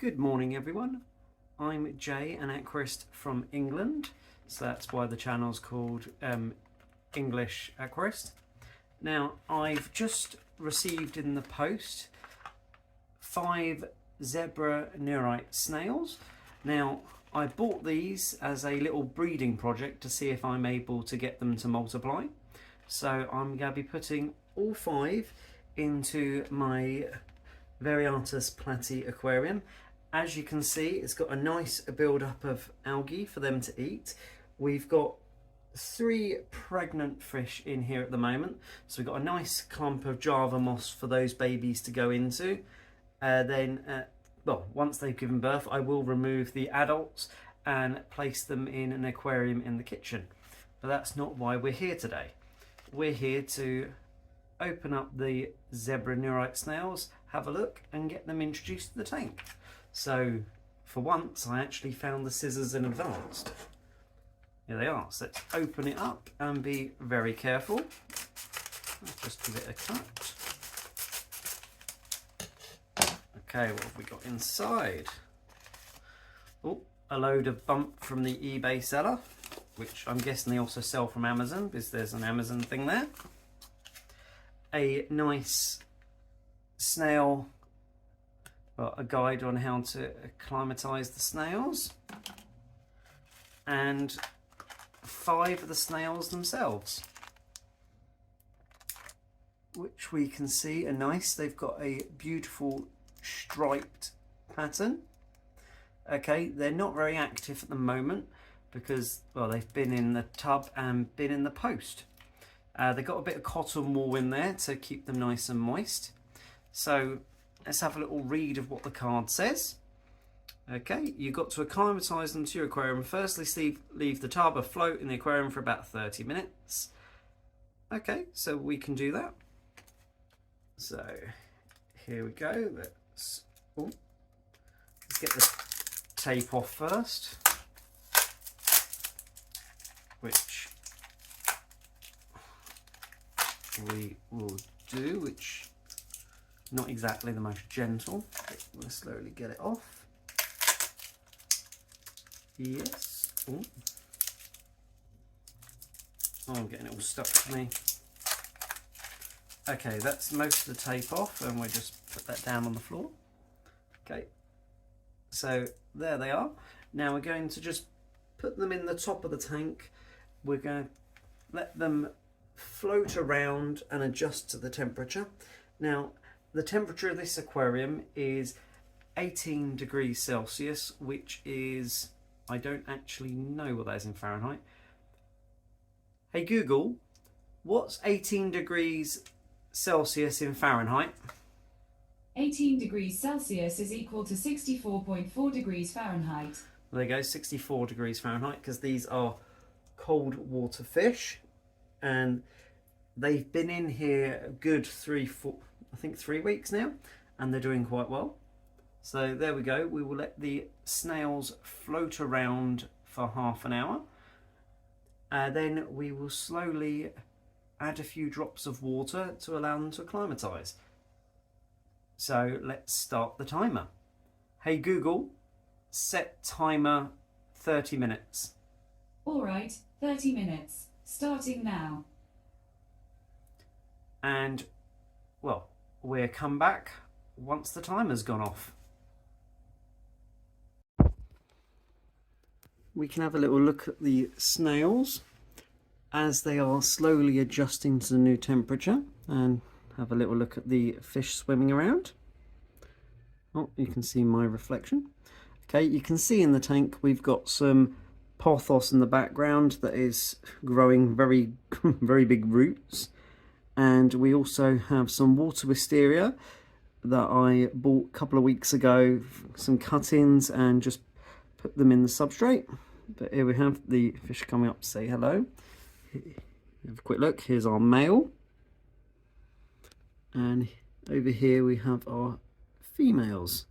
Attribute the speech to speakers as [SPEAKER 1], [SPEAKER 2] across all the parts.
[SPEAKER 1] Good morning everyone, I'm Jay, an aquarist from England, so that's why the channel's called English Aquarist. Now I've just received in the post 5 zebra Nerite snails. Now I bought these as a little breeding project to see if I'm able to get them to multiply. So I'm going to be putting all 5 into my Nerite Platy aquarium. As you can see, it's got a nice build-up of algae for them to eat. We've got 3 pregnant fish in here at the moment. So we've got a nice clump of Java moss for those babies to go into. Well, once they've given birth, I will remove the adults and place them in an aquarium in the kitchen. But that's not why we're here today. We're here to open up the zebra Nerite snails, have a look and get them introduced to the tank. So for once I actually found the scissors in advance. Here they are. So let's open it up and be very careful. Let's just give it a cut. Okay, what have we got inside? Oh, a load of bump from the eBay seller, which I'm guessing they also sell from Amazon because there's an Amazon thing there. A nice snail, well, a guide on how to acclimatise the snails, and 5 of the snails themselves, which we can see are nice. They've got a beautiful striped pattern. Okay, they're not very active at the moment because, well, they've been in the tub and been in the post. They've got a bit of cotton wool in there to keep them nice and moist. So let's have a little read of what the card says. Okay, you've got to acclimatise them to your aquarium. Firstly, leave the tub afloat in the aquarium for about 30 minutes. Okay, so we can do that. So here we go. Let's get the tape off first, which we will do, which not exactly the most gentle, but we'll slowly get it off. Yes. Ooh. Oh, I'm getting it all stuck to me. Okay, that's most of the tape off, and we'll just put that down on the floor. Okay, so there they are. Now we're going to just put them in the top of the tank. We're going to let them float around and adjust to the temperature. Now, the temperature of this aquarium is 18 degrees Celsius, which is, I don't actually know what that is in Fahrenheit. Hey Google, what's 18 degrees Celsius in Fahrenheit?
[SPEAKER 2] 18 degrees Celsius is equal to 64.4 degrees Fahrenheit.
[SPEAKER 1] There you go, 64 degrees Fahrenheit, because these are cold water fish, and they've been in here a good 3 weeks now, and they're doing quite well. So there we go. We will let the snails float around for half an hour. Then we will slowly add a few drops of water to allow them to acclimatise. So let's start the timer. Hey Google, set timer 30 minutes.
[SPEAKER 2] All right, 30 minutes, starting now.
[SPEAKER 1] And, well, we'll come back once the timer's gone off. We can have a little look at the snails as they are slowly adjusting to the new temperature, and have a little look at the fish swimming around. Oh, you can see my reflection. Okay, you can see in the tank we've got some pothos in the background that is growing very, very big roots. And we also have some water wisteria that I bought a couple of weeks ago, some cuttings, and just put them in the substrate. But here we have the fish coming up to say hello. Have a quick look. Here's our male, and over here we have our females.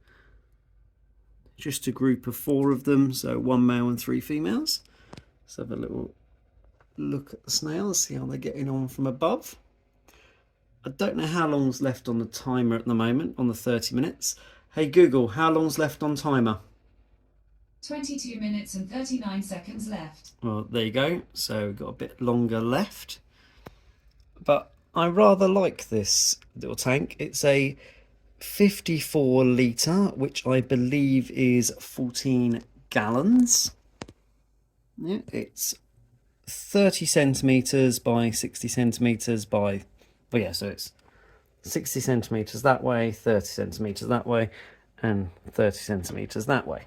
[SPEAKER 1] Just a group of 4 of them, so 1 male and 3 females. Let's have a little look at the snails, see how they're getting on from above. I don't know how long's left on the timer at the moment, on the 30 minutes. Hey Google, how long's left on timer?
[SPEAKER 2] 22 minutes and 39 seconds left.
[SPEAKER 1] Well, there you go. So we've got a bit longer left. But I rather like this little tank. It's a 54 litre, which I believe is 14 gallons. Yeah, it's 30 centimetres by 60 centimetres by... Well, yeah, so it's 60 centimetres that way, 30 centimetres that way, and 30 centimetres that way.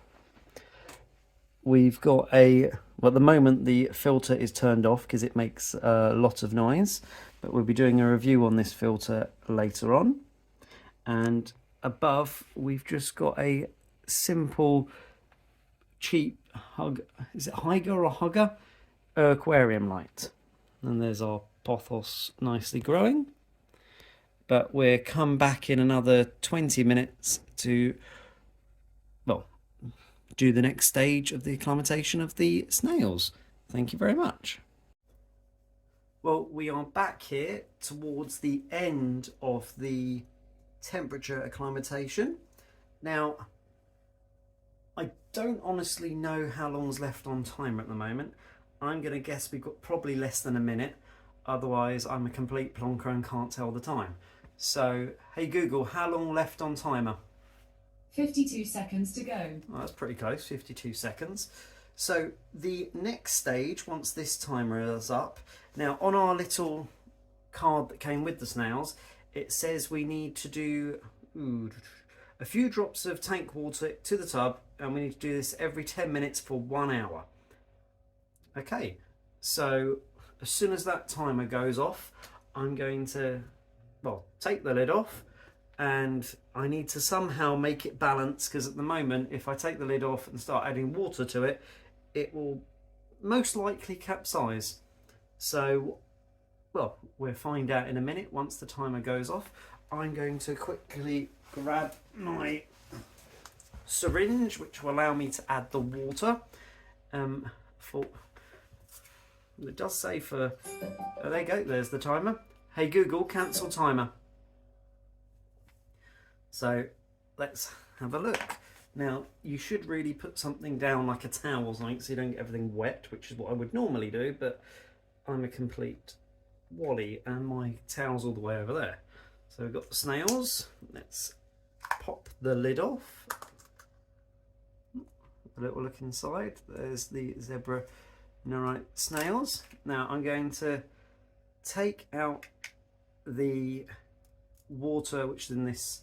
[SPEAKER 1] We've got a... Well, at the moment, the filter is turned off because it makes a lot of noise. But we'll be doing a review on this filter later on. And above, we've just got a simple, cheap hug. Is it Hygger or Hugger? Aquarium light. And there's our pothos nicely growing. But we'll come back in another 20 minutes to, well, do the next stage of the acclimatation of the snails. Thank you very much. Well, we are back here towards the end of the temperature acclimatation. Now, I don't honestly know how long's left on timer at the moment. I'm going to guess we've got probably less than a minute. Otherwise, I'm a complete plonker and can't tell the time. So, hey Google, how long left on timer?
[SPEAKER 2] 52 seconds to go.
[SPEAKER 1] Well, that's pretty close, 52 seconds. So the next stage, once this timer is up, now on our little card that came with the snails, it says we need to do a few drops of tank water to the tub, and we need to do this every 10 minutes for 1 hour. Okay, so as soon as that timer goes off, I'm going to, well, take the lid off, and I need to somehow make it balance, because at the moment, if I take the lid off and start adding water to it, it will most likely capsize. So, well, we'll find out in a minute once the timer goes off. I'm going to quickly grab my syringe, which will allow me to add the water. It does say for, oh, there you go, there's the timer. Hey Google, cancel timer. So let's have a look. Now, you should really put something down like a towel or something so you don't get everything wet, which is what I would normally do, but I'm a complete wally and my towel's all the way over there. So we've got the snails. Let's pop the lid off. A little look inside. There's the zebra Nerite snails. Now I'm going to take out the water which is in this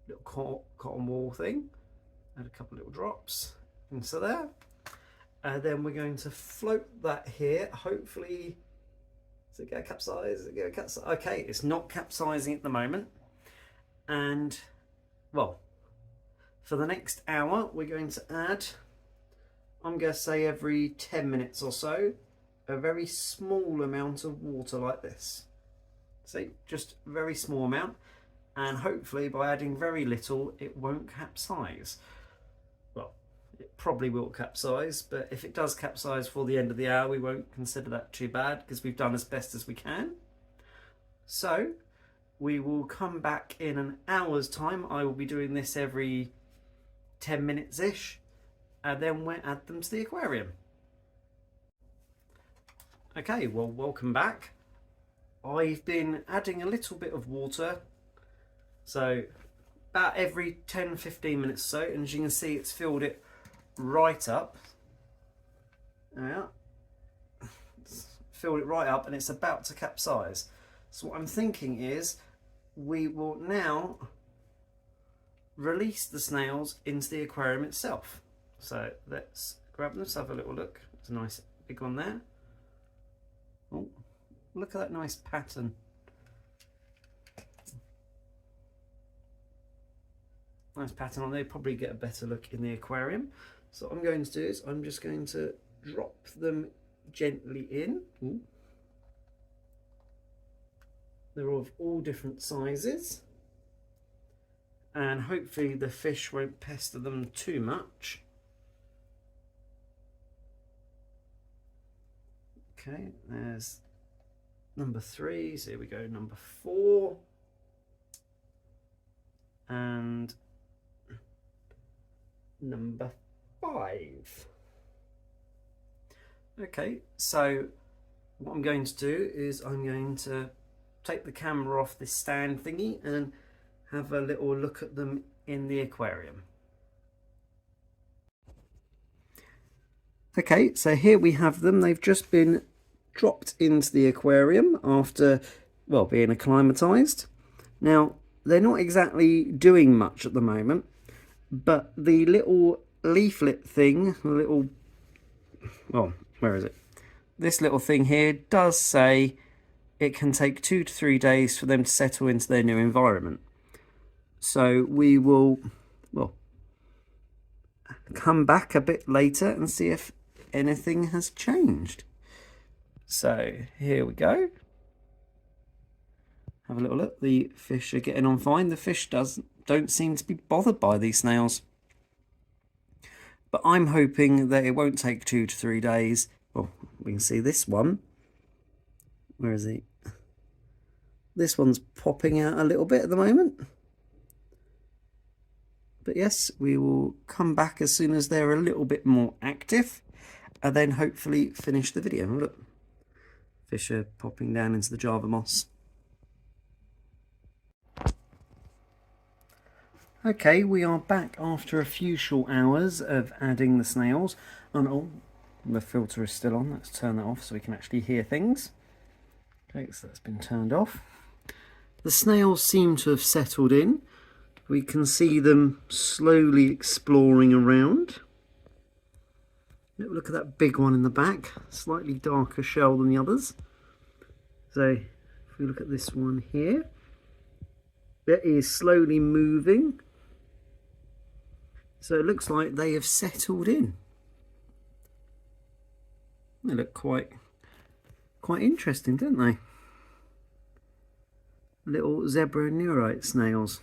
[SPEAKER 1] little cotton wool thing. Add a couple little drops into there. Then we're going to float that here. Hopefully, is it going to capsize? Is it going to capsize? Okay, it's not capsizing at the moment. And, well, for the next hour, we're going to add, I'm going to say every 10 minutes or so, a very small amount of water like this. See, just a very small amount. And hopefully by adding very little, it won't capsize. Well, it probably will capsize, but if it does capsize for the end of the hour, we won't consider that too bad because we've done as best as we can. So we will come back in an hour's time. I will be doing this every 10 minutes-ish, and then we'll add them to the aquarium. Okay, well, welcome back. I've been adding a little bit of water, so about every 10-15 minutes or so, and as you can see, it's filled it right up. Yeah, it's filled it right up, and it's about to capsize. So what I'm thinking is we will now release the snails into the aquarium itself. So let's grab them, let's have a little look. There's a nice big one there. Oh, look at that nice pattern. Nice pattern on there. Probably get a better look in the aquarium. So what I'm going to do is I'm just going to drop them gently in. Ooh. They're of all different sizes, and hopefully the fish won't pester them too much. Okay, there's number 3, so here we go, number 4, and number 5. Okay, so what I'm going to do is I'm going to take the camera off this stand thingy and have a little look at them in the aquarium. Okay, so here we have them. They've just been dropped into the aquarium after, well, being acclimatized. Now, they're not exactly doing much at the moment, but the little leaflet thing, the little, well, where is it? This little thing here does say it can take 2 to 3 days for them to settle into their new environment. So we will, well, come back a bit later and see if anything has changed. So here we go. Have a little look. The fish are getting on fine. The fish don't seem to be bothered by these snails. But I'm hoping that it won't take 2 to 3 days. Well, we can see this one. Where is he? This one's popping out a little bit at the moment. But yes, we will come back as soon as they're a little bit more active, and then hopefully finish the video. Look, fish are popping down into the Java moss. Okay, we are back after a few short hours of adding the snails. And oh, the filter is still on. Let's turn that off so we can actually hear things. Okay, so that's been turned off. The snails seem to have settled in. We can see them slowly exploring around. Look at that big one in the back, slightly darker shell than the others. So if we look at this one here, it is slowly moving. So it looks like they have settled in. They look quite interesting, don't they? Little zebra Nerite snails.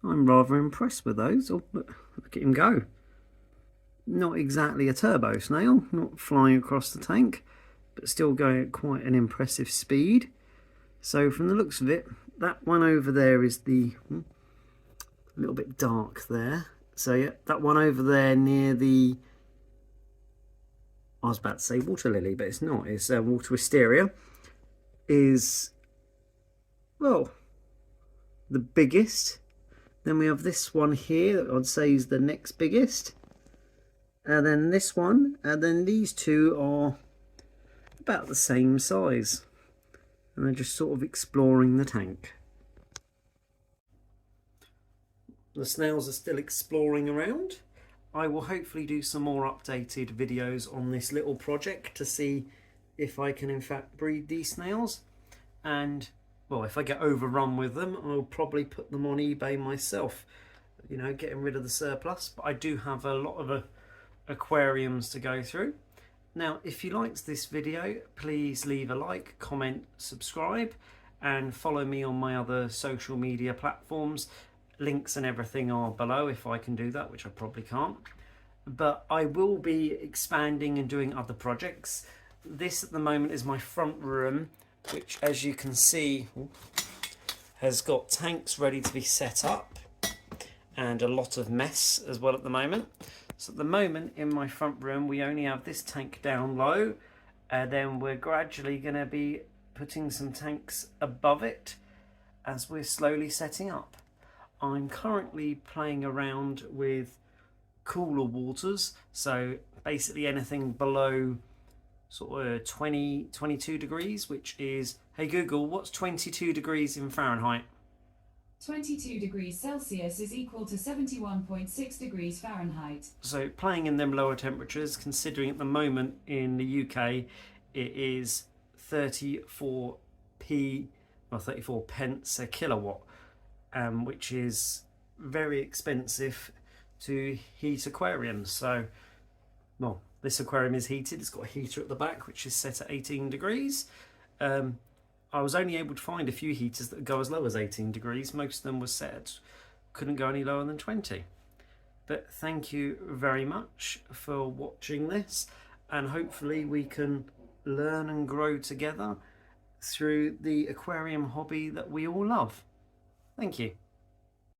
[SPEAKER 1] I'm rather impressed with those. Oh, look at him go. Not exactly a turbo snail, not flying across the tank, but still going at quite an impressive speed. So from the looks of it, that one over there is a little bit dark there. So yeah, that one over there near the, I was about to say water lily, but it's not. It's water wisteria. Is, well, the biggest. Then we have this one here that I'd say is the next biggest. And then this one, and then these two are about the same size. And they're just sort of exploring the tank. The snails are still exploring around. I will hopefully do some more updated videos on this little project to see if I can in fact breed these snails. And well, if I get overrun with them, I'll probably put them on eBay myself, you know, getting rid of the surplus. But I do have a lot of aquariums to go through. Now, if you liked this video, please leave a like, comment, subscribe, and follow me on my other social media platforms. Links and everything are below if I can do that, which I probably can't. But I will be expanding and doing other projects. This at the moment is my front room, which, as you can see, has got tanks ready to be set up and a lot of mess as well at the moment. So at the moment in my front room we only have this tank down low, and then we're gradually going to be putting some tanks above it as we're slowly setting up. I'm currently playing around with cooler waters, so basically anything below sort of 22 degrees, which is, hey Google, what's 22 degrees in Fahrenheit?
[SPEAKER 2] 22 degrees Celsius is equal to 71.6 degrees Fahrenheit.
[SPEAKER 1] So playing in them lower temperatures, considering at the moment in the UK it is 34 pence a kilowatt, which is very expensive to heat aquariums. So, well, this aquarium is heated. It's got a heater at the back, which is set at 18 degrees. I was only able to find a few heaters that go as low as 18 degrees. Most of them were set, couldn't go any lower than 20. But thank you very much for watching this, and hopefully we can learn and grow together through the aquarium hobby that we all love. Thank you.